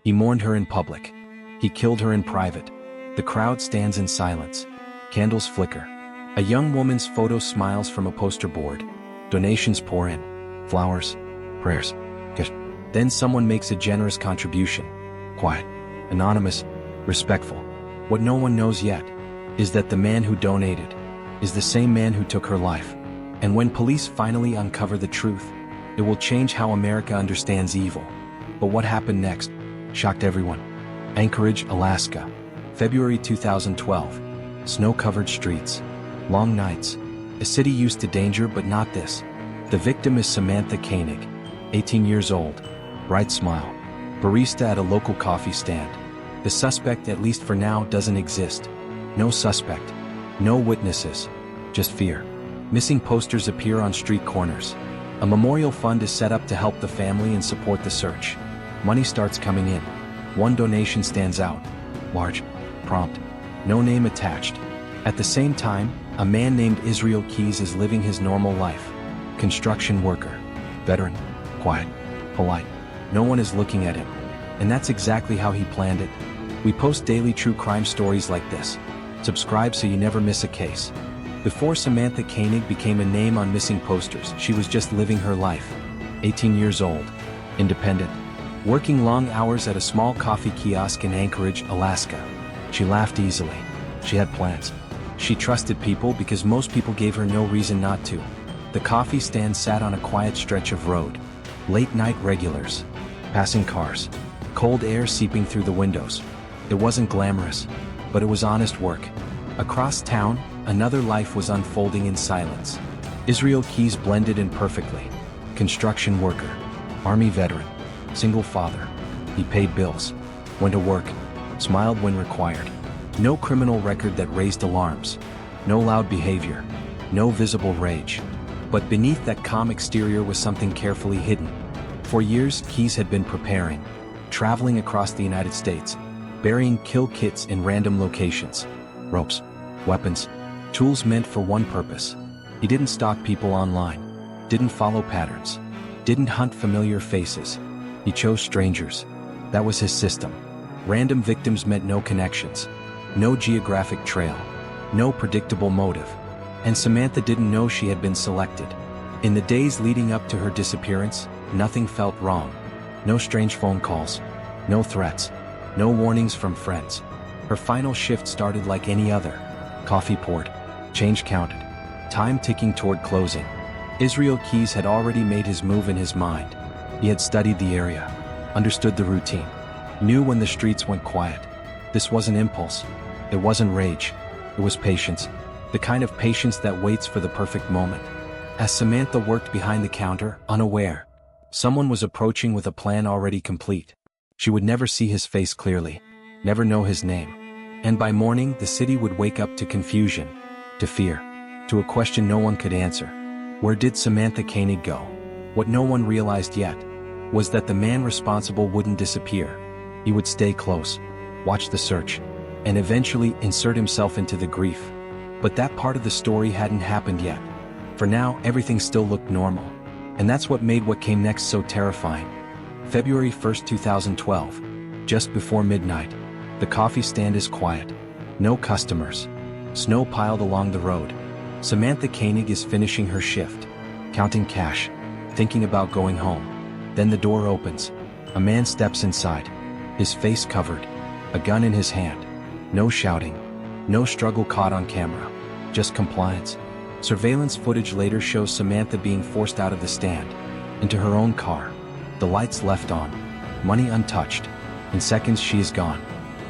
He mourned her in public. He killed her in private. The crowd stands in silence. Candles flicker. A young woman's photo smiles from a poster board. Donations pour in. Flowers. Prayers. Then someone makes a generous contribution. Quiet. Anonymous. Respectful. What no one knows yet is that the man who donated is the same man who took her life. And when police finally uncover the truth, it will change how America understands evil. But what happened next shocked everyone. Anchorage, Alaska. February 2012. Snow-covered streets. Long nights. A city used to danger, but not this. The victim is Samantha Koenig, 18 years old. Bright smile. Barista at a local coffee stand. The suspect, at least for now, doesn't exist. No suspect. No witnesses. Just fear. Missing posters appear on street corners. A memorial fund is set up to help the family and support the search. Money starts coming in. One donation stands out. Large. Prompt. No name attached. At the same time, a man named Israel Keys is living his normal life. Construction worker. Veteran. Quiet. Polite. No one is looking at him. And that's exactly how he planned it. We post daily true crime stories like this. Subscribe so you never miss a case. Before Samantha Koenig became a name on missing posters, she was just living her life. 18 years old. Independent. Working long hours at a small coffee kiosk in Anchorage, Alaska. She laughed easily. She had plans. She trusted people because most people gave her no reason not to. The coffee stand sat on a quiet stretch of road. Late night regulars. Passing cars. Cold air seeping through the windows. It wasn't glamorous, but it was honest work. Across town, another life was unfolding in silence. Israel Keys blended in perfectly. Construction worker. Army veteran. Single father. He paid bills. Went to work. Smiled when required. No criminal record that raised alarms. No loud behavior. No visible rage. But beneath that calm exterior was something carefully hidden. For years, Keys had been preparing. Traveling across the United States. Burying kill kits in random locations. Ropes. Weapons. Tools meant for one purpose. He didn't stalk people online. Didn't follow patterns. Didn't hunt familiar faces. He chose strangers. That was his system. Random victims meant no connections. No geographic trail. No predictable motive. And Samantha didn't know she had been selected. In the days leading up to her disappearance, nothing felt wrong. No strange phone calls. No threats. No warnings from friends. Her final shift started like any other. Coffee poured. Change counted. Time ticking toward closing. Israel Keys had already made his move in his mind. He had studied the area. Understood the routine. Knew when the streets went quiet. This wasn't impulse. It wasn't rage. It was patience. The kind of patience that waits for the perfect moment. As Samantha worked behind the counter, unaware, someone was approaching with a plan already complete. She would never see his face clearly, never know his name. And by morning, the city would wake up to confusion, to fear, to a question no one could answer. Where did Samantha Koenig go? What no one realized yet was that the man responsible wouldn't disappear. He would stay close, watch the search, and eventually insert himself into the grief. But that part of the story hadn't happened yet. For now, everything still looked normal. And that's what made what came next so terrifying. February 1st, 2012. Just before midnight. The coffee stand is quiet. No customers. Snow piled along the road. Samantha Koenig is finishing her shift. Counting cash. Thinking about going home. Then the door opens. A man steps inside. His face covered. A gun in his hand. No shouting. No struggle caught on camera. Just compliance. Surveillance footage later shows Samantha being forced out of the stand. Into her own car. The lights left on. Money untouched. In seconds she is gone.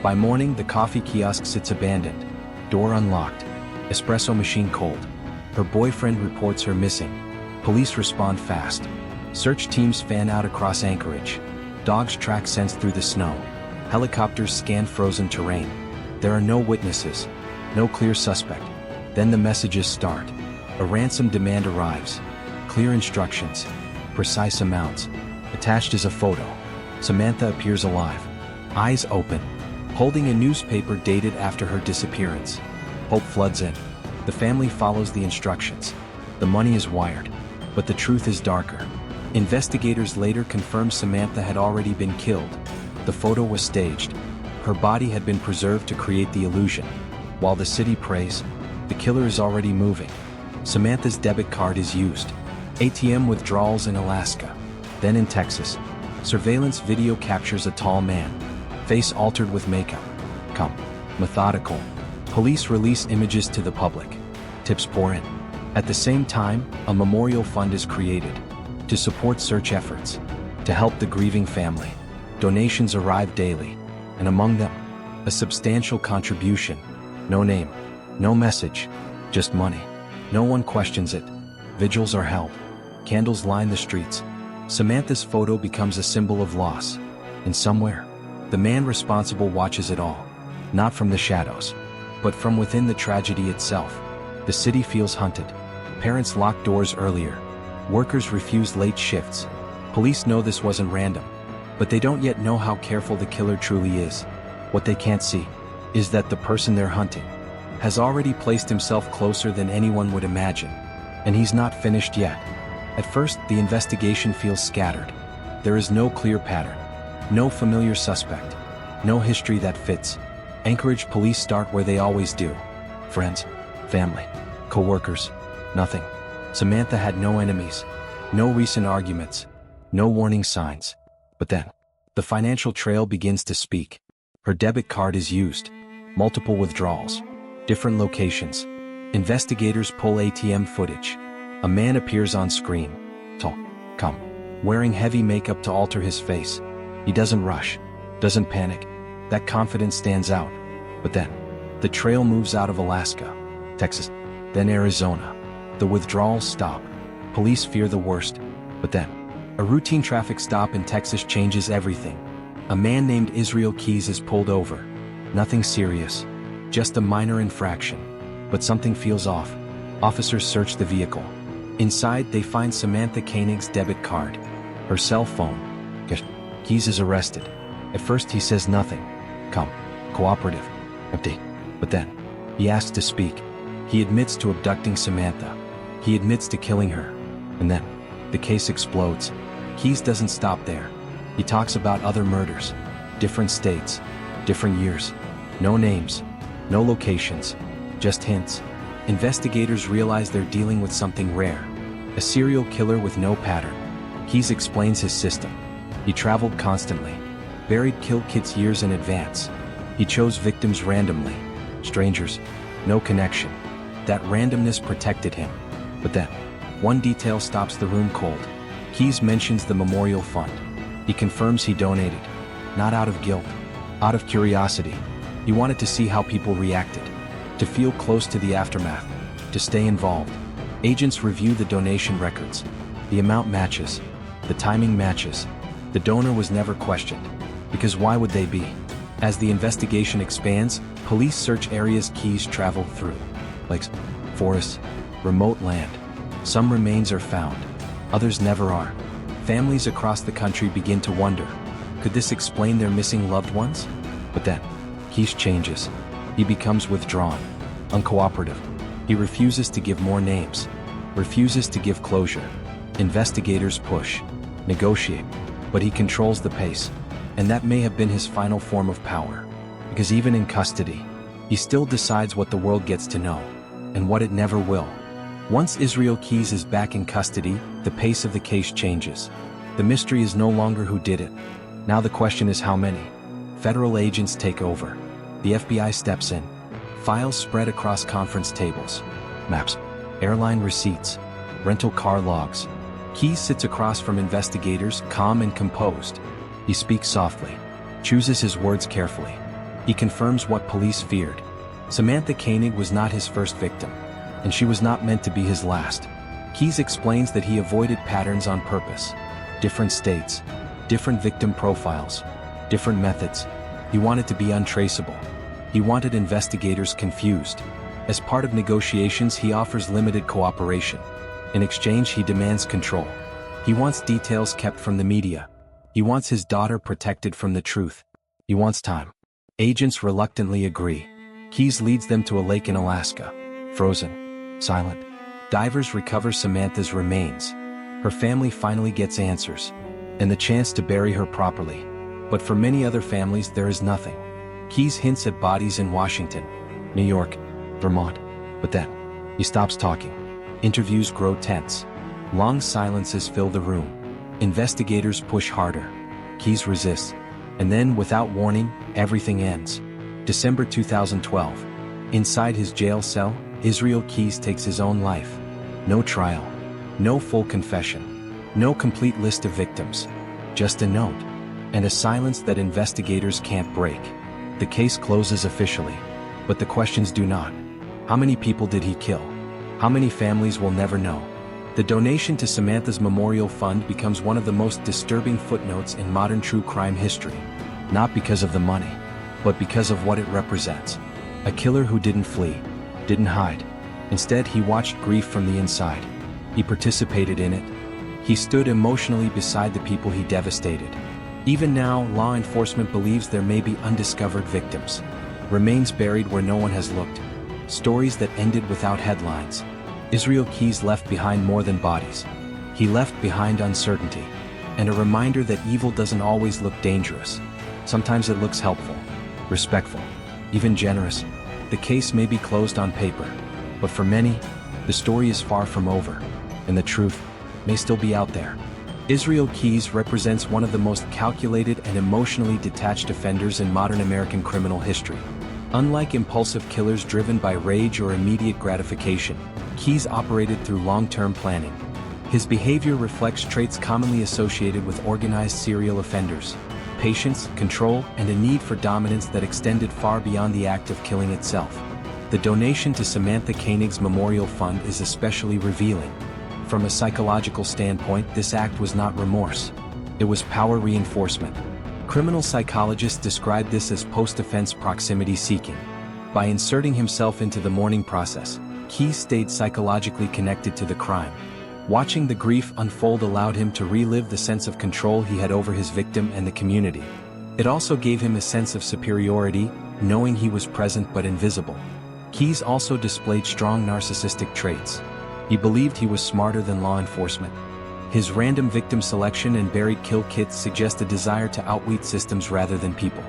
By morning the coffee kiosk sits abandoned. Door unlocked. Espresso machine cold. Her boyfriend reports her missing. Police respond fast. Search teams fan out across Anchorage. Dogs track scents through the snow. Helicopters scan frozen terrain. There are no witnesses. No clear suspect. Then the messages start. A ransom demand arrives. Clear instructions. Precise amounts. Attached is a photo. Samantha appears alive. Eyes open. Holding a newspaper dated after her disappearance. Hope floods in. The family follows the instructions. The money is wired. But the truth is darker. Investigators later confirmed Samantha had already been killed. The photo was staged. Her body had been preserved to create the illusion. While the city prays, the killer is already moving. Samantha's debit card is used. ATM withdrawals in Alaska. Then in Texas. Surveillance video captures a tall man. Face altered with makeup. Calm. Methodical. Police release images to the public. Tips pour in. At the same time, a memorial fund is created to support search efforts, to help the grieving family. Donations arrive daily, and among them, a substantial contribution. No name, no message, just money. No one questions it. Vigils are held. Candles line the streets. Samantha's photo becomes a symbol of loss. And somewhere, the man responsible watches it all. Not from the shadows, but from within the tragedy itself. The city feels hunted. Parents lock doors earlier. Workers refuse late shifts. Police know this wasn't random, but they don't yet know how careful the killer truly is. What they can't see is that the person they're hunting has already placed himself closer than anyone would imagine, and he's not finished yet. At first, the investigation feels scattered. There is no clear pattern, no familiar suspect, no history that fits. Anchorage police start where they always do. Friends, family, co-workers, nothing. Samantha had no enemies, no recent arguments, no warning signs. But then, the financial trail begins to speak. Her debit card is used. Multiple withdrawals. Different locations. Investigators pull ATM footage. A man appears on screen. Tall, calm, wearing heavy makeup to alter his face. He doesn't rush, doesn't panic. That confidence stands out. But then, the trail moves out of Alaska, Texas, then Arizona. The withdrawals stop. Police fear the worst. But then, a routine traffic stop in Texas changes everything. A man named Israel Keys is pulled over. Nothing serious, just a minor infraction. But something feels off. Officers search the vehicle. Inside, they find Samantha Koenig's debit card, her cell phone. Keys is arrested. At first, he says nothing. Calm, cooperative, empty. But then, he asks to speak. He admits to abducting Samantha. He admits to killing her. And then, the case explodes. Keys doesn't stop there. He talks about other murders. Different states, different years. No names, no locations, just hints. Investigators realize they're dealing with something rare. A serial killer with no pattern. Keys explains his system. He traveled constantly. Buried kill kits years in advance. He chose victims randomly. Strangers, no connection. That randomness protected him. But then, one detail stops the room cold. Keys mentions the memorial fund. He confirms he donated. Not out of guilt, out of curiosity. He wanted to see how people reacted, to feel close to the aftermath, to stay involved. Agents review the donation records. The amount matches. The timing matches. The donor was never questioned. Because why would they be? As the investigation expands, police search areas Keys traveled through. Lakes, forests, remote land. Some remains are found. Others never are. Families across the country begin to wonder, could this explain their missing loved ones? But then, Keys changes. He becomes withdrawn, uncooperative. He refuses to give more names, refuses to give closure. Investigators push, negotiate, but he controls the pace. And that may have been his final form of power. Because even in custody, he still decides what the world gets to know, and what it never will. Once Israel Keys is back in custody, the pace of the case changes. The mystery is no longer who did it. Now the question is how many. Federal agents take over. The FBI steps in. Files spread across conference tables. Maps, airline receipts, rental car logs. Keys sits across from investigators, calm and composed. He speaks softly, chooses his words carefully. He confirms what police feared. Samantha Koenig was not his first victim, and she was not meant to be his last. Keys explains that he avoided patterns on purpose. Different states, different victim profiles, different methods. He wanted to be untraceable. He wanted investigators confused. As part of negotiations, he offers limited cooperation. In exchange, he demands control. He wants details kept from the media. He wants his daughter protected from the truth. He wants time. Agents reluctantly agree. Keys leads them to a lake in Alaska. Frozen. Silent. Divers recover Samantha's remains. Her family finally gets answers. And the chance to bury her properly. But for many other families there is nothing. Keyes hints at bodies in Washington, New York, Vermont. But then, he stops talking. Interviews grow tense. Long silences fill the room. Investigators push harder. Keyes resists. And then, without warning, everything ends. December 2012. Inside his jail cell, Israel Keyes takes his own life. No trial. No full confession. No complete list of victims. Just a note. And a silence that investigators can't break. The case closes officially. But the questions do not. How many people did he kill? How many families will never know? The donation to Samantha's memorial fund becomes one of the most disturbing footnotes in modern true crime history. Not because of the money, but because of what it represents. A killer who didn't flee, didn't hide. Instead, he watched grief from the inside. He participated in it. He stood emotionally beside the people he devastated. Even now, law enforcement believes there may be undiscovered victims. Remains buried where no one has looked. Stories that ended without headlines. Israel Keyes left behind more than bodies. He left behind uncertainty. And a reminder that evil doesn't always look dangerous. Sometimes it looks helpful, respectful, even generous. The case may be closed on paper, but for many, the story is far from over, and the truth may still be out there. Israel Keyes represents one of the most calculated and emotionally detached offenders in modern American criminal history. Unlike impulsive killers driven by rage or immediate gratification, Keyes operated through long-term planning. His behavior reflects traits commonly associated with organized serial offenders: patience, control, and a need for dominance that extended far beyond the act of killing itself. The donation to Samantha Koenig's memorial fund is especially revealing. From a psychological standpoint, this act was not remorse. It was power reinforcement. Criminal psychologists describe this as post-offense proximity seeking. By inserting himself into the mourning process, Keyes stayed psychologically connected to the crime. Watching the grief unfold allowed him to relive the sense of control he had over his victim and the community. It also gave him a sense of superiority, knowing he was present but invisible. Keyes also displayed strong narcissistic traits. He believed he was smarter than law enforcement. His random victim selection and buried kill kits suggest a desire to outwit systems rather than people.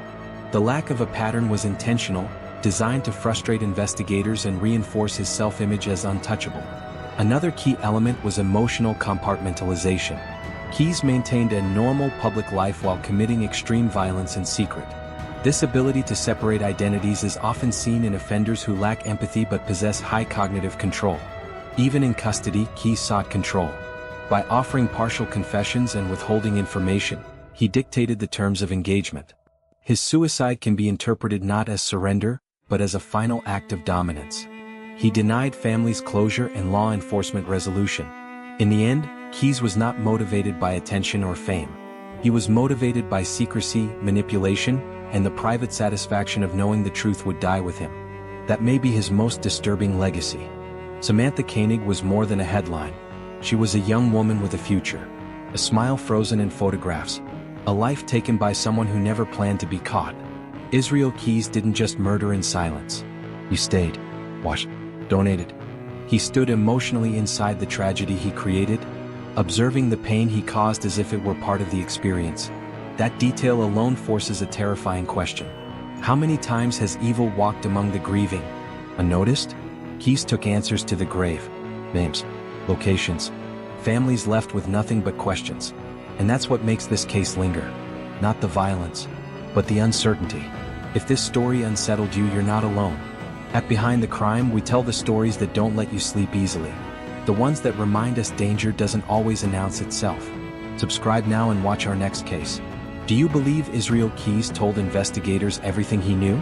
The lack of a pattern was intentional, designed to frustrate investigators and reinforce his self-image as untouchable. Another key element was emotional compartmentalization. Keyes maintained a normal public life while committing extreme violence in secret. This ability to separate identities is often seen in offenders who lack empathy but possess high cognitive control. Even in custody, Keyes sought control. By offering partial confessions and withholding information, he dictated the terms of engagement. His suicide can be interpreted not as surrender, but as a final act of dominance. He denied families closure and law enforcement resolution. In the end, Keyes was not motivated by attention or fame. He was motivated by secrecy, manipulation, and the private satisfaction of knowing the truth would die with him. That may be his most disturbing legacy. Samantha Koenig was more than a headline. She was a young woman with a future. A smile frozen in photographs. A life taken by someone who never planned to be caught. Israel Keyes didn't just murder in silence. He stayed, watched, donated. He stood emotionally inside the tragedy he created, observing the pain he caused as if it were part of the experience. That detail alone forces a terrifying question. How many times has evil walked among the grieving, unnoticed? Keyes took answers to the grave. Names, locations, families left with nothing but questions. And that's what makes this case linger. Not the violence, but the uncertainty. If this story unsettled you, you're not alone. At Behind the Crime, we tell the stories that don't let you sleep easily. The ones that remind us danger doesn't always announce itself. Subscribe now and watch our next case. Do you believe Israel Keyes told investigators everything he knew?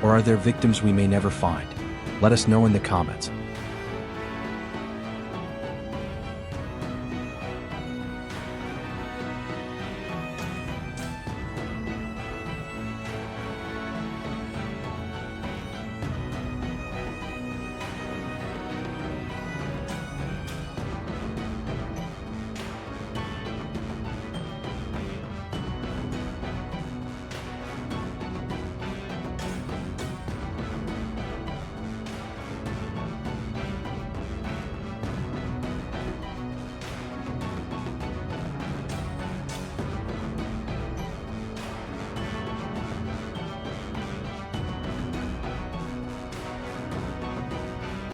Or are there victims we may never find? Let us know in the comments.